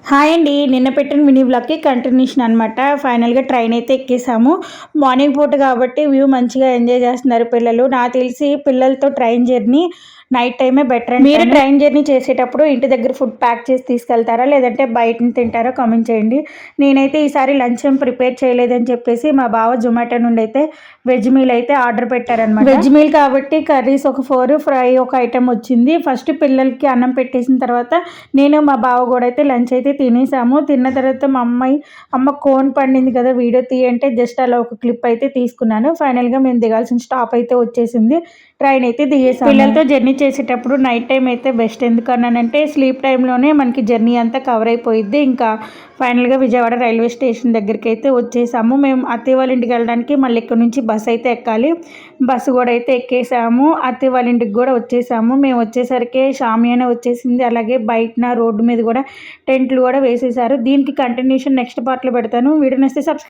Hi అండి. నిన్న పెట్టిన మినీ వ్లాగ్‌కి కంటిన్యూషన్ అనమాట. ఫైనల్‌గా ట్రైన్ అయితే ఎక్కేసాము. మార్నింగ్ పూట కాబట్టి వ్యూ మంచిగా ఎంజాయ్ చేస్తున్నారు పిల్లలు. నాకు తెలిసి పిల్లలతో ట్రైన్ జర్నీ నైట్ టైమే బెటర్ అండి. మీరు ట్రైన్ జర్నీ చేసేటప్పుడు ఇంటి దగ్గర ఫుడ్ ప్యాక్ చేసి తీసుకెళ్తారా? లేదంటే బయట తింటారా? కామెంట్ చేయండి. నేనైతే ఈసారి లంచ్ ఏం ప్రిపేర్ చేయలేదని చెప్పేసి మా బావ జొమాటో నుండి అయితే వెజ్ మీల్ అయితే ఆర్డర్ పెట్టారనమాట. వెజ్ మీల్ కాబట్టి కర్రీస్ ఒక 4, ఫ్రై ఒక ఐటెం వచ్చింది. ఫస్ట్ పిల్లలకి అన్నం పెట్టేసిన తర్వాత నేను మా బావ కూడా అయితే లంచ్ అయితే తినేసాము. తిన్న తర్వాత మా అమ్మ కోన్ పండింది కదా వీడియో తీయంటే జస్ట్ అలా ఒక క్లిప్ అయితే తీసుకున్నాను. ఫైనల్గా మేము దిగాల్సిన స్టాప్ అయితే వచ్చేసింది. ట్రైన్ అయితే దిగేసాము. పిల్లలతో జర్నీ చేసేటప్పుడు నైట్ టైం అయితే బెస్ట్. ఎందుకన్నానంటే స్లీప్ టైంలోనే మనకి జర్నీ అంతా కవర్ అయిపోయిద్ది. ఇంకా ఫైనల్గా విజయవాడ రైల్వే స్టేషన్ దగ్గరికి అయితే వచ్చేసాము. మేము అత్తయ్య వాళ్ళ ఇంటికి వెళ్ళడానికి మళ్ళీ ఇక్కడ నుంచి బస్సు అయితే ఎక్కాలి. బస్సు కూడా అయితే ఎక్కేసాము. అత్తయ్య వాళ్ళ ఇంటికి కూడా వచ్చేసాము. మేము వచ్చేసరికి షామియానా వచ్చేసింది. అలాగే బయటన రోడ్డు మీద కూడా టెంట్లు కూడా వేసేసారు. దీనికి కంటిన్యూషన్ నెక్స్ట్ పార్ట్లో పెడతాను. వీడియో నచ్చితే సబ్స్క్రైబ్